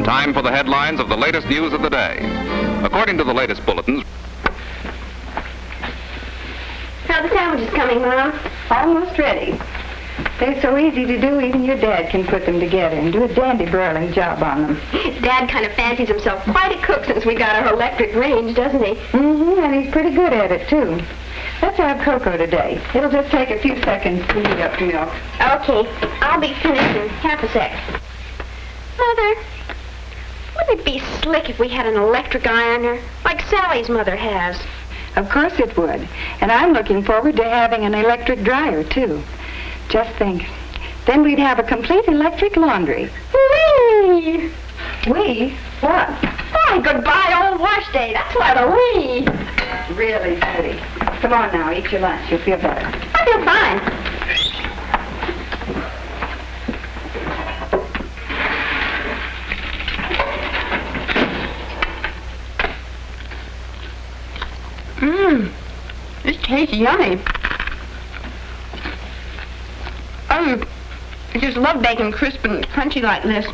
Time for the headlines of the latest news of the day. According to the latest bulletins... How are the sandwiches coming, Mom? Almost ready. They're so easy to do, even your dad can put them together and do a dandy broiling job on them. Dad kind of fancies himself quite a cook since we got our electric range, doesn't he? Mm-hmm, and he's pretty good at it, too. Let's have cocoa today. It'll just take a few seconds to heat up the milk. Okay, I'll be finished in half a sec. Mother... wouldn't it be slick if we had an electric ironer, like Sally's mother has? Of course it would. And I'm looking forward to having an electric dryer, too. Just think. Then we'd have a complete electric laundry. Whee! We? What? Why, goodbye, old wash day. That's what a wee. Really, Judy. Come on now, eat your lunch. You'll feel better. I feel fine. This tastes yummy. I just love bacon crisp and crunchy like this.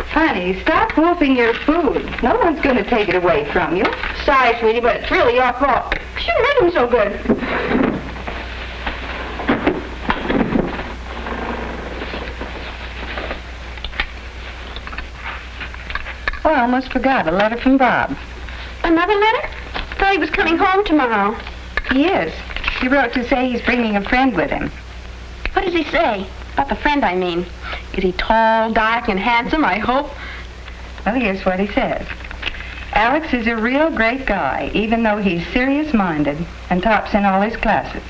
Honey, stop wolfing your food. No one's going to take it away from you. Sorry, sweetie, but it's really your fault. You shouldn't make them so good. Oh, I almost forgot. A letter from Bob. Another letter? Thought he was coming home tomorrow. He is. He wrote to say he's bringing a friend with him. What does he say? About the friend, I mean. Is he tall, dark, and handsome, I hope? Well, here's what he says. Alex is a real great guy, even though he's serious-minded and tops in all his classes.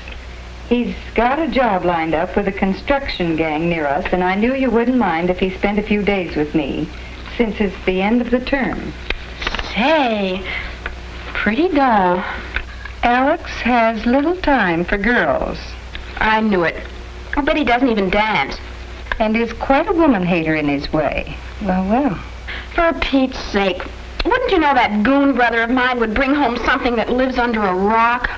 He's got a job lined up with a construction gang near us, and I knew you wouldn't mind if he spent a few days with me, since it's the end of the term. Say, pretty dull. Alex has little time for girls. I knew it. I bet he doesn't even dance. And is quite a woman-hater in his way. Well, well. For Pete's sake, wouldn't you know that goon brother of mine would bring home something that lives under a rock?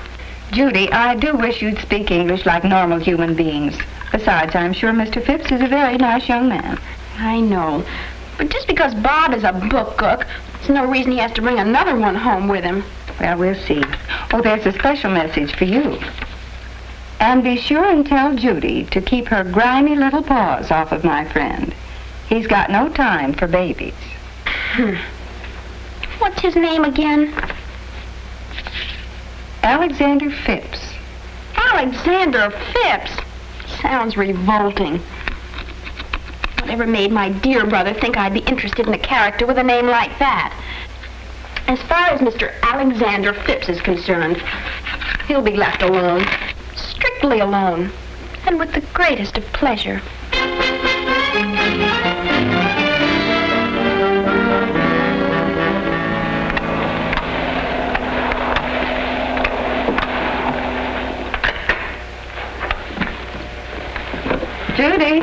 Judy, I do wish you'd speak English like normal human beings. Besides, I'm sure Mr. Phipps is a very nice young man. I know. But just because Bob is a book cook, there's no reason he has to bring another one home with him. Well, we'll see. Oh, there's a special message for you. And be sure and tell Judy to keep her grimy little paws off of my friend. He's got no time for babies. What's his name again? Alexander Phipps. Alexander Phipps? Sounds revolting. Whatever made my dear brother think I'd be interested in a character with a name like that? As far as Mr. Alexander Phipps is concerned, he'll be left alone. Strictly alone. And with the greatest of pleasure. Judy,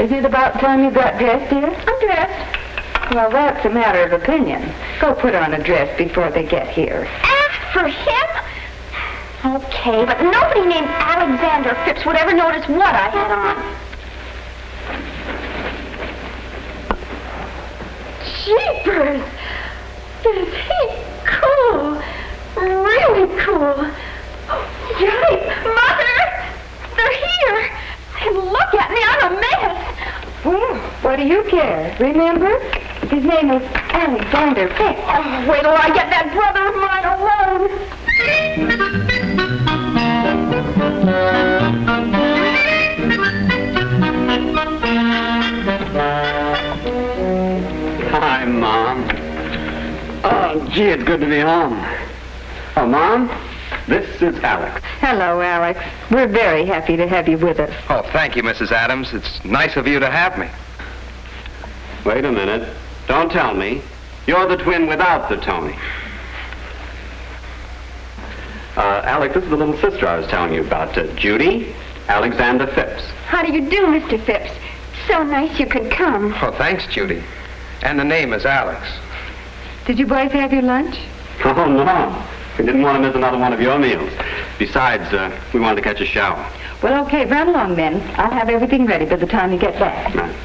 is it about time you got dressed, dear? I'm dressed. Well, that's a matter of opinion. Go put on a dress before they get here. For him? Okay, but nobody named Alexander Phipps would ever notice what I had on. Jeepers! Is he cool? Really cool. Yipe! Mother! They're here! And look at me, I'm a mess! Well, what do you care? Remember? His name was Alexander Phipps. Oh, wait till I get that brother of mine alone. Hi, Mom. Oh, gee, it's good to be home. Oh, Mom, this is Alex. Hello, Alex. We're very happy to have you with us. Oh, thank you, Mrs. Adams. It's nice of you to have me. Wait a minute. Don't tell me. You're the twin without the Tony. Alec, this is the little sister I was telling you about. Judy Alexander Phipps. How do you do, Mr. Phipps? So nice you could come. Oh, thanks, Judy. And the name is Alex. Did you boys have your lunch? Oh, no. We didn't want to miss another one of your meals. Besides, we wanted to catch a shower. Well, okay, run along then. I'll have everything ready by the time you get back. Right.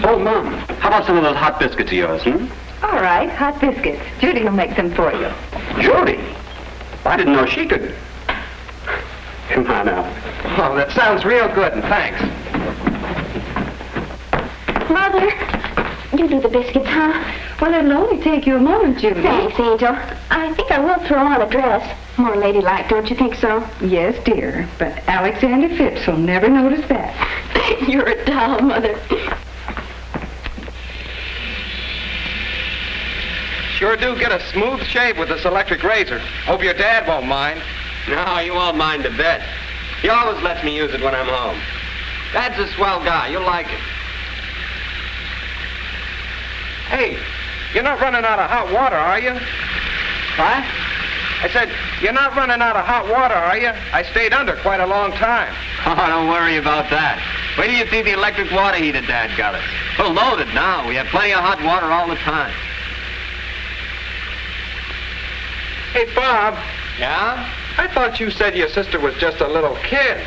Oh, Mom, how about some of those hot biscuits of yours, All right, hot biscuits. Judy will make some for you. Judy? I didn't know she could. Come on out. Oh, that sounds real good, and thanks. Mother, you do the biscuits, huh? Well, it'll only take you a moment, Judy. Thanks, Angel. I think I will throw on a dress. More ladylike, don't you think so? Yes, dear, but Alexander Phipps will never notice that. You're a doll, Mother. Sure do get a smooth shave with this electric razor. Hope your dad won't mind. No, you won't mind a bit. He always lets me use it when I'm home. Dad's a swell guy. You'll like it. Hey, you're not running out of hot water, are you? What? I said, you're not running out of hot water, are you? I stayed under quite a long time. Oh, don't worry about that. Wait till you see the electric water heater Dad got us. We're loaded now. We have plenty of hot water all the time. Hey, Bob, Yeah? I thought you said your sister was just a little kid.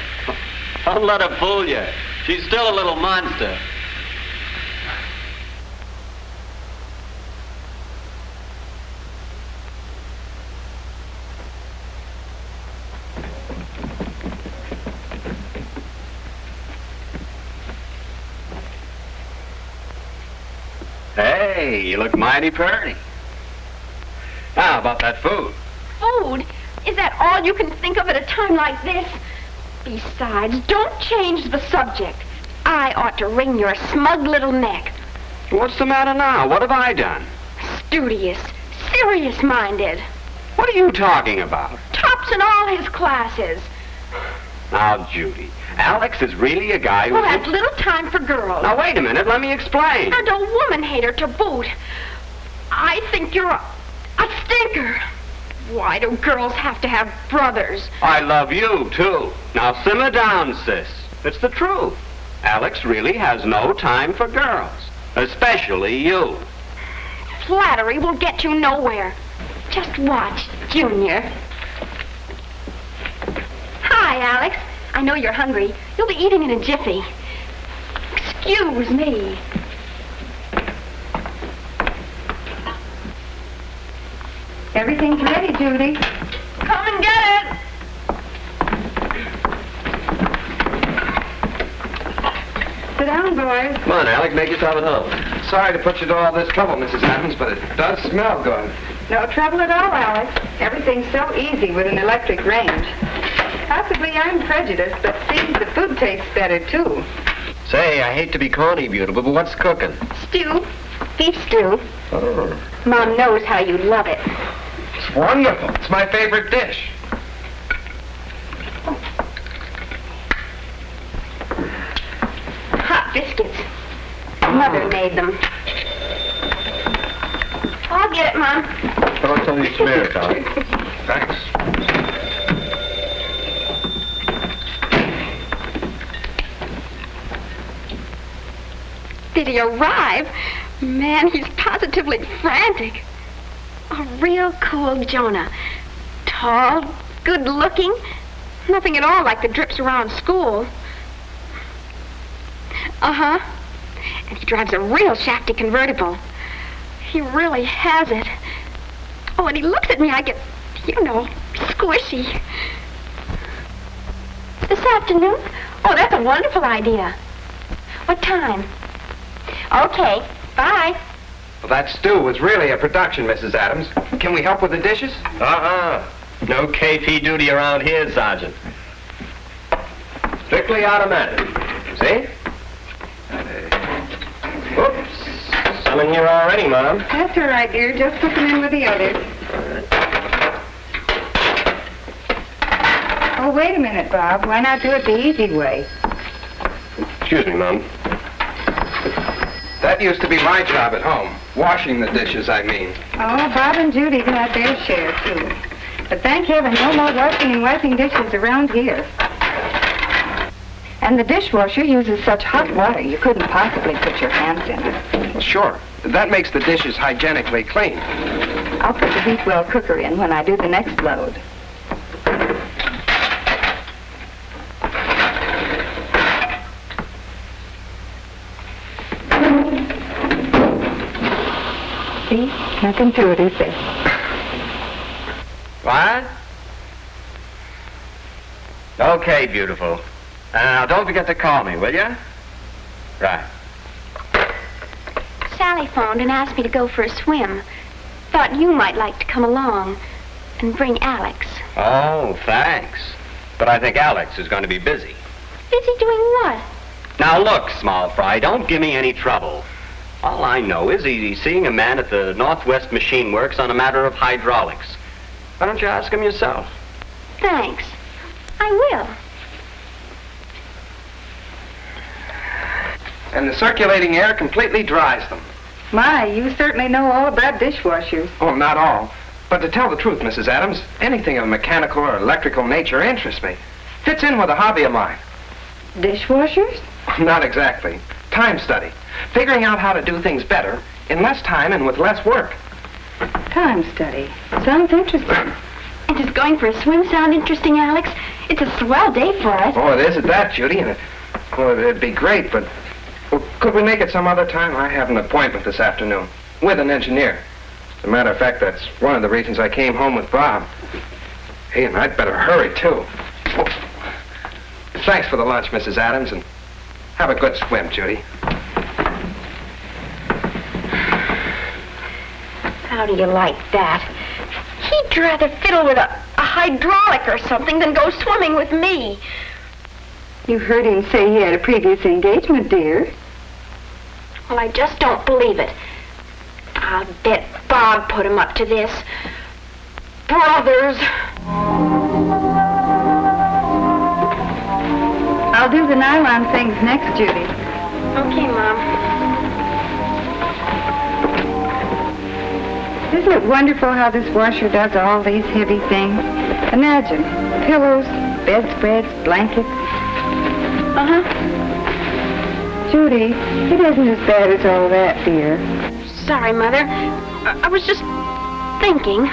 Don't let her fool you. She's still a little monster. Hey, you look mighty pretty. How about that food? Food? Is that all you can think of at a time like this? Besides, don't change the subject. I ought to wring your smug little neck. What's the matter now? What have I done? Studious, serious-minded. What are you talking about? Tops in all his classes. Now, Judy, Alex is really a guy who... Who has little time for girls. Now, wait a minute. Let me explain. And a woman-hater to boot. I think you're a stinker. Why do girls have to have brothers? I love you, too. Now, simmer down, sis. It's the truth. Alex really has no time for girls. Especially you. Flattery will get you nowhere. Just watch, Junior. Hi, Alex. I know you're hungry. You'll be eating in a jiffy. Excuse me. Everything's ready, Judy. Come and get it. Sit down, boys. Come on, Alec. Make yourself at home. Sorry to put you to all this trouble, Mrs. Adams, but it does smell good. No trouble at all, Alex. Everything's so easy with an electric range. Possibly I'm prejudiced, but seems the food tastes better, too. Say, I hate to be corny, beautiful, but what's cooking? Stew. Beef stew. Oh. Mom knows how you love it. It's wonderful. It's my favorite dish. Hot biscuits. Mother made them. I'll get it, Mom. Don't tell me smear, Tom. Thanks. Did he arrive? Man, he's positively frantic. A real cool Jonah. Tall, good-looking. Nothing at all like the drips around school. Uh-huh. And he drives a real shafty convertible. He really has it. Oh, and he looks at me, I get, squishy. This afternoon? Oh, that's a wonderful idea. What time? Okay, bye. Well, that stew was really a production, Mrs. Adams. Can we help with the dishes? No KP duty around here, Sergeant. Strictly automatic. See? Oops. Some in here already, Mom. That's all right, dear. Just put them in with the others. Oh, wait a minute, Bob. Why not do it the easy way? Excuse me, Mom. That used to be my job at home. Washing the dishes, I mean. Oh, Bob and Judy got their share, too. But thank heaven, no more washing and wiping dishes around here. And the dishwasher uses such hot water, you couldn't possibly put your hands in it. Sure. That makes the dishes hygienically clean. I'll put the Heatwell cooker in when I do the next load. See? Nothing to it, is there? What? Okay, beautiful. Now, don't forget to call me, will you? Right. Sally phoned and asked me to go for a swim. Thought you might like to come along and bring Alex. Oh, thanks. But I think Alex is going to be busy. Busy doing what? Now, look, small fry, don't give me any trouble. All I know is he's seeing a man at the Northwest Machine Works on a matter of hydraulics. Why don't you ask him yourself? Thanks. I will. And the circulating air completely dries them. My, you certainly know all about dishwashers. Oh, not all. But to tell the truth, Mrs. Adams, anything of mechanical or electrical nature interests me. Fits in with a hobby of mine. Dishwashers? Not exactly. Time study. Figuring out how to do things better in less time and with less work. Time study. Sounds interesting. And does going for a swim sound interesting, Alex? It's a swell day for us. Oh, it is at that, Judy. And it'd be great, but could we make it some other time? I have an appointment this afternoon with an engineer. As a matter of fact, that's one of the reasons I came home with Bob. Hey, and I'd better hurry, too. Oh. Thanks for the lunch, Mrs. Adams, and have a good swim, Judy. How do you like that? He'd rather fiddle with a hydraulic or something than go swimming with me. You heard him say he had a previous engagement, dear. Well, I just don't believe it. I'll bet Bob put him up to this. Brothers. I'll do the nylon things next, Judy. Okay, Mom. Isn't it wonderful how this washer does all these heavy things? Imagine, pillows, bedspreads, blankets. Uh-huh. Judy, it isn't as bad as all that, dear. Sorry, Mother. I was just thinking.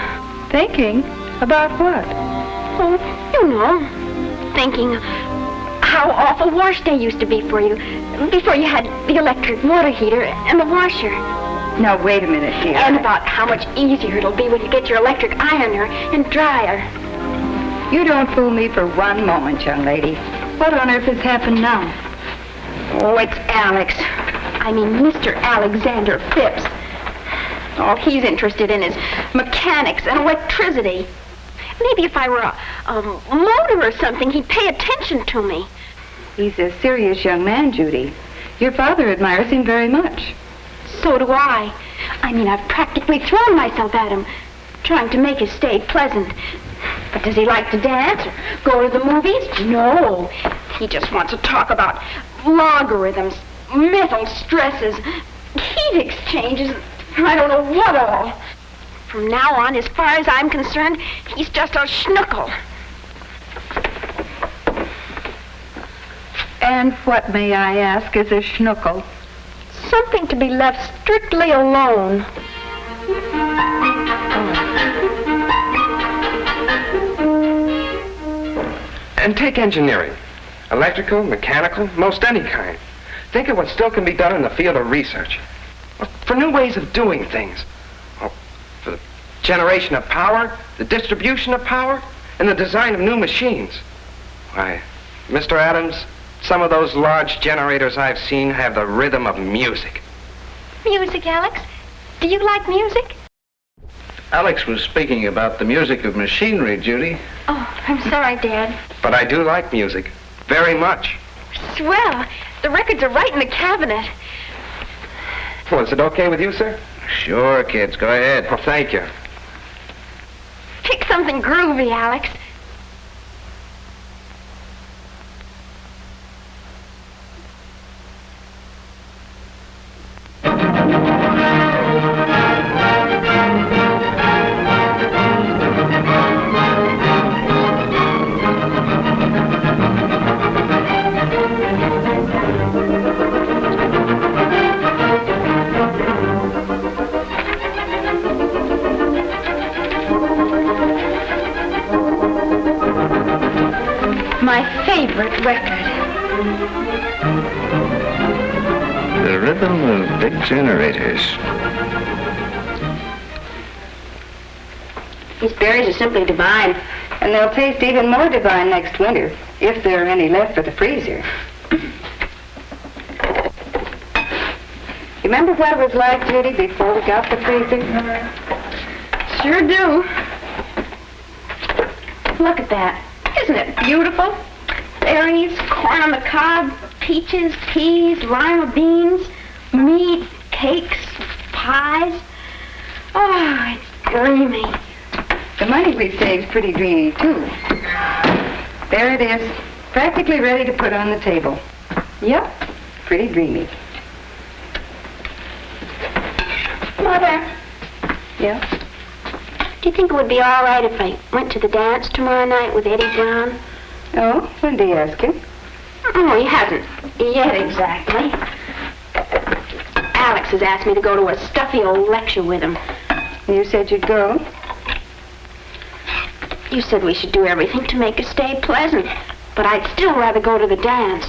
Thinking? About what? Oh, you know. Thinking how awful wash day used to be for you before you had the electric water heater and the washer. Now, wait a minute, dear. And about how much easier it'll be when you get your electric ironer and dryer. You don't fool me for one moment, young lady. What on earth has happened now? Oh, it's Alex. I mean, Mr. Alexander Phipps. All he's interested in is mechanics and electricity. Maybe if I were a motor or something, he'd pay attention to me. He's a serious young man, Judy. Your father admires him very much. So do I. I mean, I've practically thrown myself at him, trying to make his stay pleasant. But does he like to dance or go to the movies? No. He just wants to talk about logarithms, metal stresses, heat exchanges, I don't know what all. From now on, as far as I'm concerned, he's just a schnookle. And what, may I ask, is a schnookle? Something to be left strictly alone. And take engineering. Electrical, mechanical, most any kind. Think of what still can be done in the field of research. For new ways of doing things. For the generation of power, the distribution of power, and the design of new machines. Why, Mr. Adams, some of those large generators I've seen have the rhythm of music. Music, Alex? Do you like music? Alex was speaking about the music of machinery, Judy. Oh, I'm sorry, Dad. But I do like music. Very much. Swell. The records are right in the cabinet. Well, is it okay with you, sir? Sure, kids. Go ahead. Well, thank you. Pick something groovy, Alex. My favorite record. The rhythm of big generators. These berries are simply divine. And they'll taste even more divine next winter, if there are any left for the freezer. Remember what it was like, Judy, before we got the freezer? Sure do. Look at that. Isn't it beautiful? Berries, corn on the cob, peaches, peas, lima beans, meat, cakes, pies. Oh, it's dreamy. The money we saved's pretty dreamy, too. There it is, practically ready to put on the table. Yep, pretty dreamy. Mother, Yeah? do you think it would be all right if I went to the dance tomorrow night with Eddie Brown? Oh, when did you ask him? Oh, he hasn't yet exactly. Alex has asked me to go to a stuffy old lecture with him. You said you'd go? You said we should do everything to make his stay pleasant, but I'd still rather go to the dance.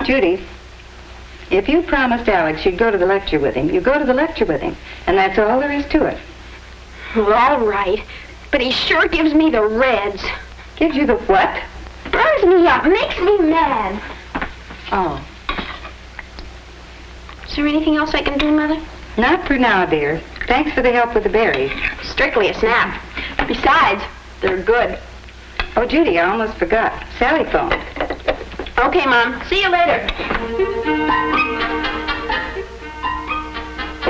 Judy, if you promised Alex you'd go to the lecture with him, you go to the lecture with him. And that's all there is to it. Well, all right, but he sure gives me the reds. Gives you the what? Burns me up, makes me mad. Oh. Is there anything else I can do, Mother? Not for now, dear. Thanks for the help with the berries. Strictly a snap. Besides, they're good. Oh, Judy, I almost forgot. Sally phoned. Okay, Mom. See you later.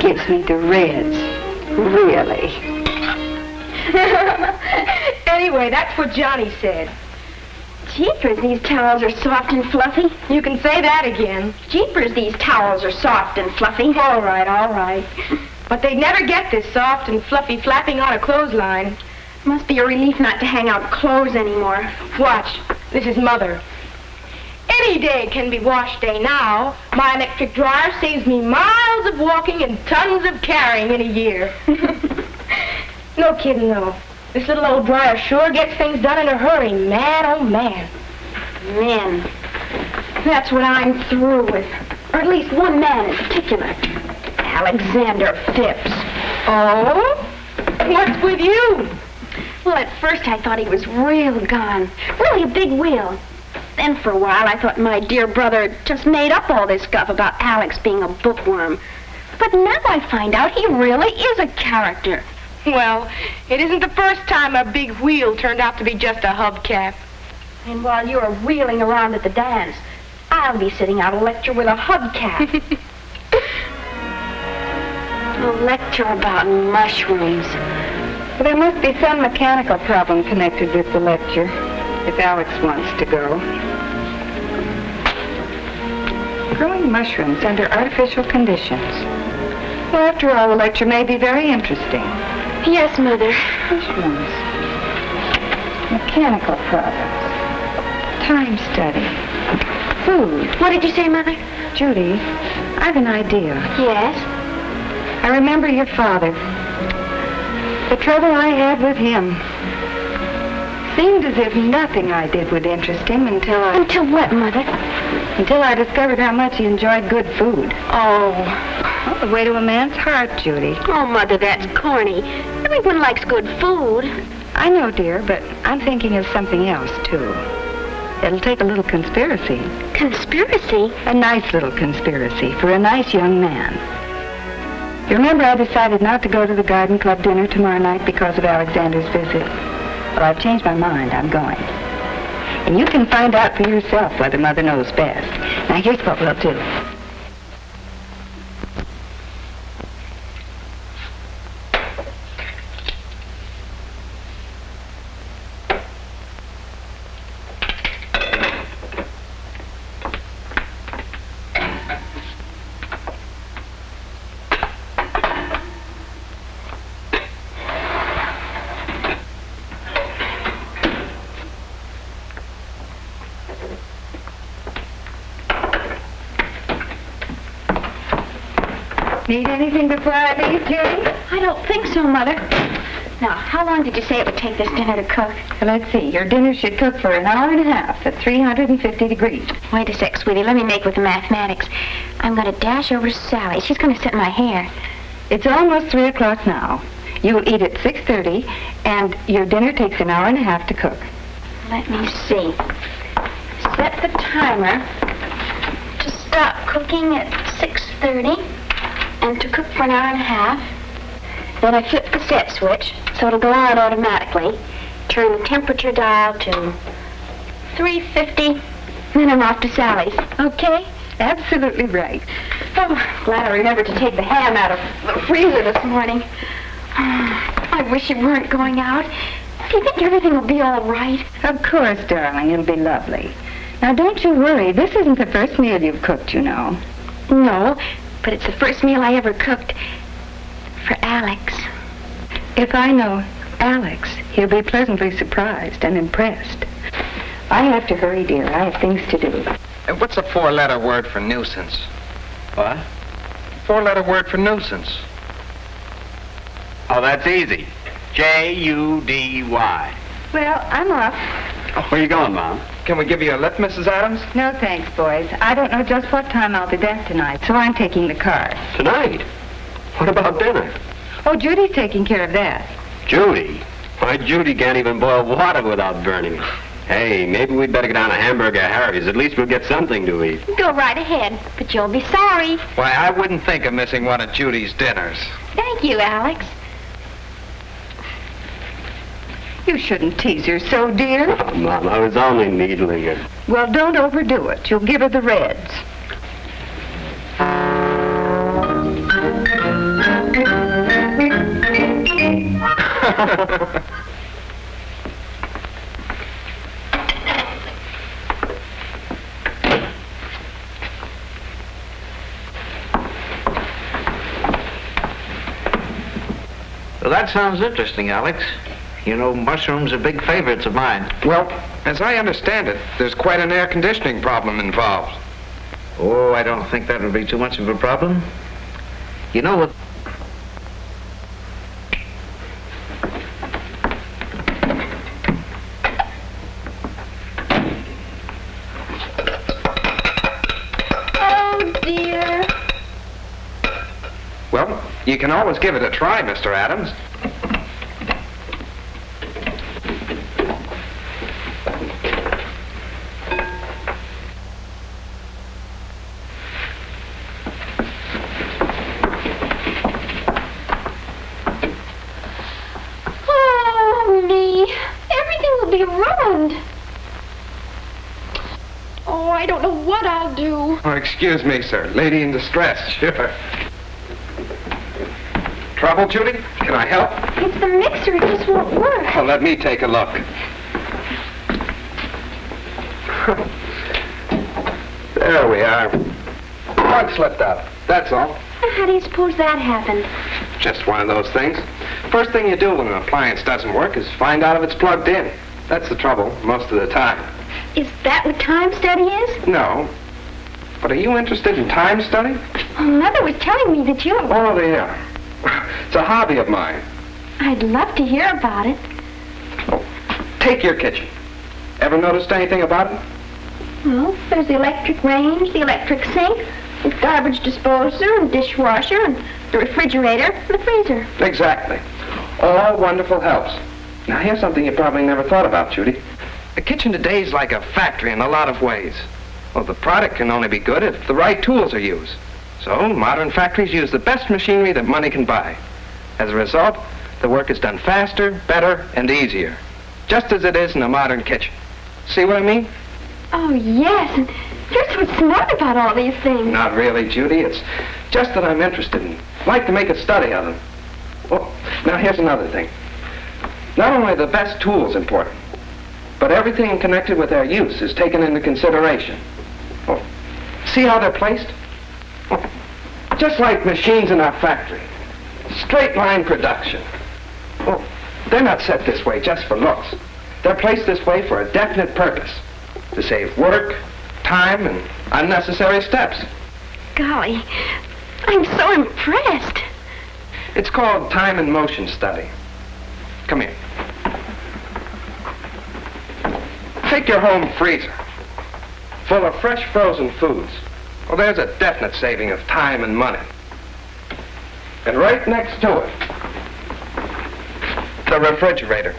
Gives me the reds. Really? Anyway, that's what Johnny said. Jeepers, these towels are soft and fluffy. You can say that again. Jeepers, these towels are soft and fluffy. All right, all right. But they'd never get this soft and fluffy flapping on a clothesline. Must be a relief not to hang out clothes anymore. Watch. This is Mother. Any day can be wash day now. My electric dryer saves me miles of walking and tons of carrying in a year. No kidding, though. This little old dryer sure gets things done in a hurry, man, oh man. Men. That's what I'm through with. Or at least one man in particular. Alexander Phipps. Oh? What's with you? Well, at first I thought he was real gone. Really a big wheel. Then for a while I thought my dear brother had just made up all this stuff about Alex being a bookworm. But now I find out he really is a character. Well, it isn't the first time a big wheel turned out to be just a hubcap. And while you're wheeling around at the dance, I'll be sitting out a lecture with a hubcap. A lecture about mushrooms. Well, there must be some mechanical problem connected with the lecture, if Alex wants to go. Growing mushrooms under artificial conditions. Well, after all, the lecture may be very interesting. Yes, Mother. Mushrooms. Mechanical problems. Time study. Food. What did you say, Mother? Judy, I've an idea. Yes? I remember your father. The trouble I had with him. Seemed as if nothing I did would interest him until Until what, Mother? I discovered how much he enjoyed good food. Oh. Well, the way to a man's heart, Judy. Oh, Mother, that's corny. Everyone likes good food. I know, dear, but I'm thinking of something else, too. It'll take a little conspiracy. Conspiracy? A nice little conspiracy for a nice young man. You remember I decided not to go to the Garden Club dinner tomorrow night because of Alexander's visit? Well, I've changed my mind. I'm going. And you can find out for yourself whether Mother knows best. Now, here's what we'll do. Need anything before I leave, Judy? I don't think so, Mother. Now, how long did you say it would take this dinner to cook? Well, let's see. Your dinner should cook for an hour and a half at 350 degrees. Wait a sec, sweetie. Let me make with the mathematics. I'm going to dash over to Sally. She's going to set my hair. It's almost 3 o'clock now. You'll eat at 6:30, and your dinner takes an hour and a half to cook. Let me see. Set the timer to stop cooking at 6:30 and to cook for an hour and a half. Then I flip the set switch so it'll go on automatically. Turn the temperature dial to 350. Then I'm off to Sally's. Okay? Absolutely right. Oh, glad I remembered to take the ham out of the freezer this morning. I wish you weren't going out. Do you think everything will be all right? Of course, darling. It'll be lovely. Now, don't you worry. This isn't the first meal you've cooked, you know. No, but it's the first meal I ever cooked for Alex. If I know Alex, he'll be pleasantly surprised and impressed. I have to hurry, dear. I have things to do. What's a 4-letter word for nuisance? What? 4-letter word for nuisance. Oh, that's easy. J-U-D-Y. Well, I'm off. Oh, where you going, Mom? Can we give you a lift, Mrs. Adams? No, thanks, boys. I don't know just what time I'll be back tonight, so I'm taking the car. Tonight? What about dinner? Oh, Judy's taking care of that. Judy? Why, Judy can't even boil water without burning it. Hey, maybe we'd better go down to Hamburger Harry's. At least we'll get something to eat. Go right ahead, but you'll be sorry. Why, I wouldn't think of missing one of Judy's dinners. Thank you, Alex. You shouldn't tease her so, dear. Oh, Mom, I was only needling her. Well, don't overdo it. You'll give her the reds. Well, that sounds interesting, Alex. You know, mushrooms are big favorites of mine. Well, as I understand it, there's quite an air conditioning problem involved. Oh, I don't think that would be too much of a problem. You know what? Oh, dear. Well, you can always give it a try, Mr. Adams. Oh, me. Everything will be ruined. Oh, I don't know what I'll do. Oh, excuse me, sir. Lady in distress. Sure. Trouble, Judy? Can I help? It's the mixer. It just won't work. Oh, let me take a look. There we are. Plug slipped out. That's all. How do you suppose that happened? Just one of those things. First thing you do when an appliance doesn't work is find out if it's plugged in. That's the trouble most of the time. Is that what time study is? No. But are you interested in time study? Well, Mother was telling me that you... Oh, yeah. It's a hobby of mine. I'd love to hear about it. Oh, take your kitchen. Ever noticed anything about it? Well, there's the electric range, the electric sink, the garbage disposer, and dishwasher, and the refrigerator, and the freezer. Exactly. All wonderful helps. Now, here's something you probably never thought about, Judy. The kitchen today is like a factory in a lot of ways. Well, the product can only be good if the right tools are used. So, modern factories use the best machinery that money can buy. As a result, the work is done faster, better, and easier. Just as it is in a modern kitchen. See what I mean? Oh, yes. And you're so smart about all these things. Not really, Judy. It's just that I'm interested and like to make a study of them. Oh, now here's another thing. Not only are the best tools important, but everything connected with their use is taken into consideration. Oh, see how they're placed? Oh, just like machines in our factory. Straight line production. Oh, they're not set this way just for looks. They're placed this way for a definite purpose. To save work, time, and unnecessary steps. Golly, I'm so impressed. It's called time and motion study. Come here. Take your home freezer, full of fresh frozen foods. Well, there's a definite saving of time and money. And right next to it, the refrigerator.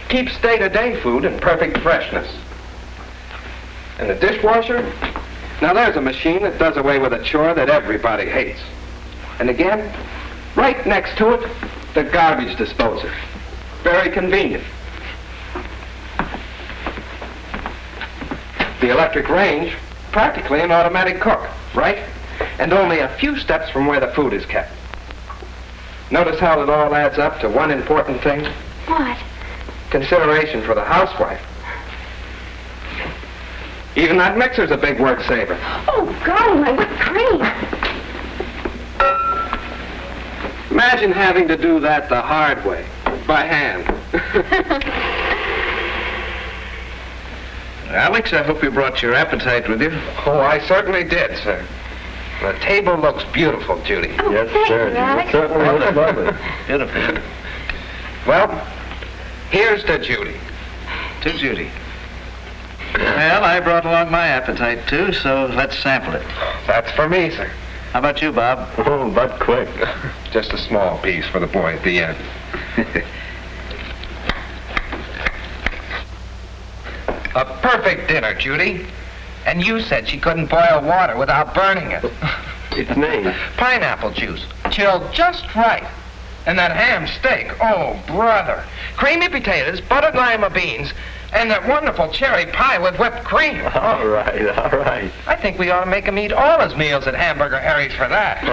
Keeps day-to-day food in perfect freshness. And the dishwasher? Now there's a machine that does away with a chore that everybody hates. And again, right next to it, the garbage disposer. Very convenient. The electric range, practically an automatic cook, right? And only a few steps from where the food is kept. Notice how it all adds up to one important thing? What? Consideration for the housewife. Even that mixer's a big work saver. Oh, golly, my whipped cream. Imagine having to do that the hard way, by hand. Alex, I hope you brought your appetite with you. Oh, I certainly did, sir. The table looks beautiful, Judy. Oh, Yes, thank sir. you, Alex. Certainly looks lovely. Beautiful. Well, here's to Judy. To Judy. Well, I brought along my appetite, too, so let's sample it. That's for me, sir. How about you, Bob? Oh, but quick. Just a small piece for the boy at the end. A perfect dinner, Judy. And you said she couldn't boil water without burning it. Its name. Pineapple juice, chilled just right. And that ham steak, oh, brother. Creamy potatoes, buttered lima beans, and that wonderful cherry pie with whipped cream. All right, all right. I think we ought to make him eat all his meals at Hamburger Harry's for that.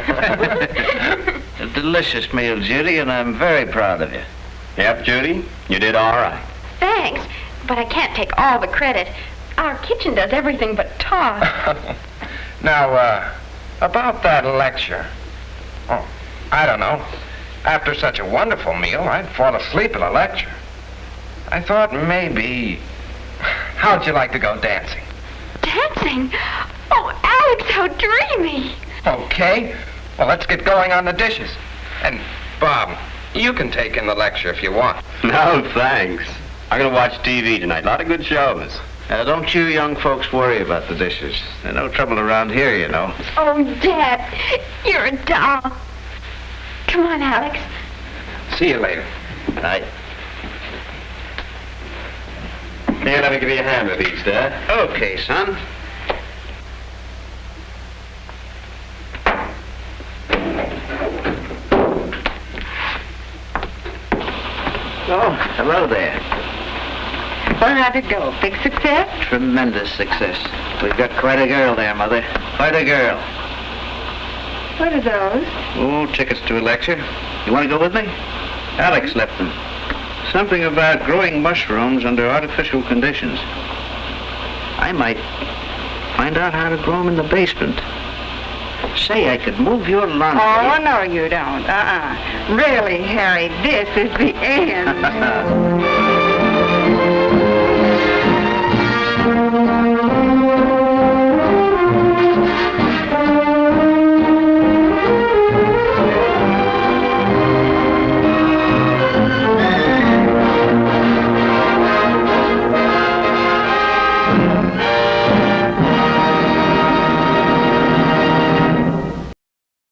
A delicious meal, Judy, and I'm very proud of you. Yep, Judy, you did all right. Thanks, but I can't take all the credit. Our kitchen does everything but talk. Now, about that lecture. Oh, I don't know. After such a wonderful meal, I'd fall asleep at a lecture. I thought maybe... How'd you like to go dancing? Dancing? Oh, Alex, how dreamy. Okay. Well, let's get going on the dishes. And, Bob, you can take in the lecture if you want. No, thanks. I'm going to watch TV tonight. A lot of good shows. Don't you young folks worry about the dishes. There's no trouble around here, you know. Oh, Dad, you're a doll. Come on, Alex. See you later. Night. Here, let me give you a hand with these, Dad. Okay, son. Oh, hello there. Well, how'd it go? Big success? Tremendous success. We've got quite a girl there, Mother. Quite a girl. What are those? Oh, tickets to a lecture. You want to go with me? Alex left them. Something about growing mushrooms under artificial conditions. I might find out how to grow them in the basement. Say, I could move your laundry. Oh, no, you don't. Really, Harry, this is the end.